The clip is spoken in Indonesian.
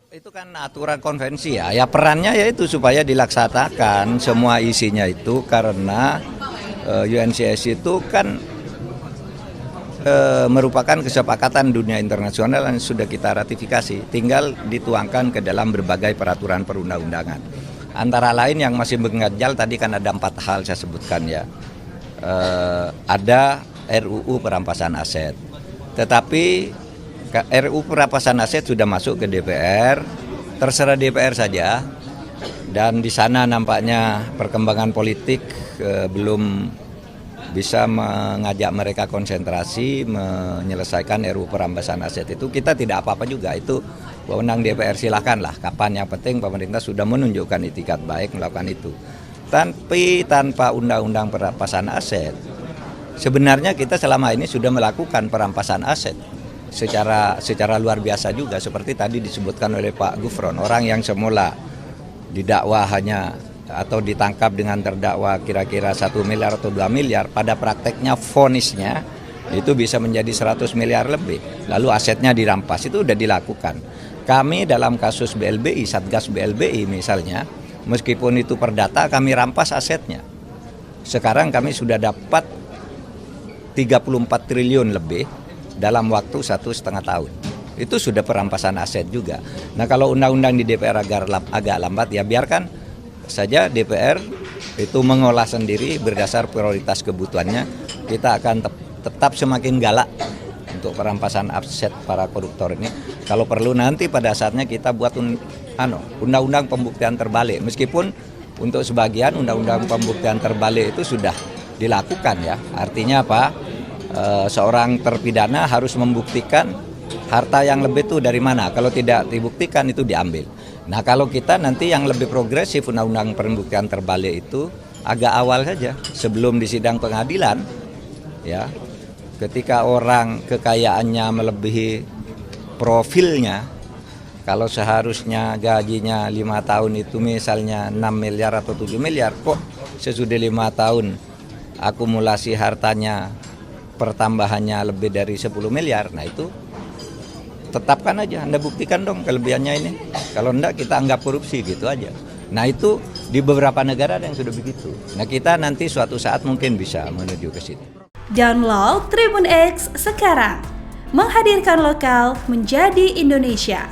Itu kan aturan konvensi ya, ya perannya yaitu supaya dilaksanakan semua isinya itu karena UNCS itu kan merupakan kesepakatan dunia internasional yang sudah kita ratifikasi, tinggal dituangkan ke dalam berbagai peraturan perundang-undangan. Antara lain yang masih mengganjal tadi kan ada 4 hal saya sebutkan ya, ada RUU perampasan aset, tetapi RUU perampasan aset sudah masuk ke DPR, terserah DPR saja, dan di sana nampaknya perkembangan politik belum bisa mengajak mereka konsentrasi menyelesaikan RUU perampasan aset itu. Kita tidak apa-apa juga, itu wewenang DPR, silakanlah kapan, yang penting pemerintah sudah menunjukkan itikat baik melakukan itu. Tapi tanpa undang-undang perampasan aset, sebenarnya kita selama ini sudah melakukan perampasan aset secara luar biasa juga, seperti tadi disebutkan oleh Pak Gufron, orang yang semula didakwa hanya atau ditangkap dengan terdakwa kira-kira 1 miliar atau 2 miliar, pada prakteknya vonisnya itu bisa menjadi 100 miliar lebih, lalu asetnya dirampas. Itu sudah dilakukan. Kami dalam kasus BLBI, Satgas BLBI misalnya, meskipun itu perdata, kami rampas asetnya. Sekarang kami sudah dapat 34 triliun lebih dalam waktu 1,5 tahun. Itu sudah perampasan aset juga. Nah, kalau undang-undang di DPR agak lambat, ya biarkan saja DPR itu mengolah sendiri berdasar prioritas kebutuhannya. Kita akan tetap semakin galak untuk perampasan aset para koruptor ini. Kalau perlu nanti pada saatnya kita buat undang-undang pembuktian terbalik. Meskipun untuk sebagian undang-undang pembuktian terbalik itu sudah dilakukan ya. Artinya apa? Seorang terpidana harus membuktikan harta yang lebih itu dari mana. Kalau tidak dibuktikan itu diambil. Nah, kalau kita nanti yang lebih progresif, undang-undang pembuktian terbalik itu agak awal saja sebelum di sidang pengadilan ya. Ketika orang kekayaannya melebihi profilnya, kalau seharusnya gajinya 5 tahun itu misalnya 6 miliar atau 7 miliar, kok sesudah 5 tahun akumulasi hartanya pertambahannya lebih dari 10 miliar, nah itu tetapkan aja, Anda buktikan dong kelebihannya ini. Kalau enggak kita anggap korupsi gitu aja. Nah itu di beberapa negara ada yang sudah begitu. Nah kita nanti suatu saat mungkin bisa menuju ke situ. Download Tribun X sekarang, menghadirkan lokal menjadi Indonesia.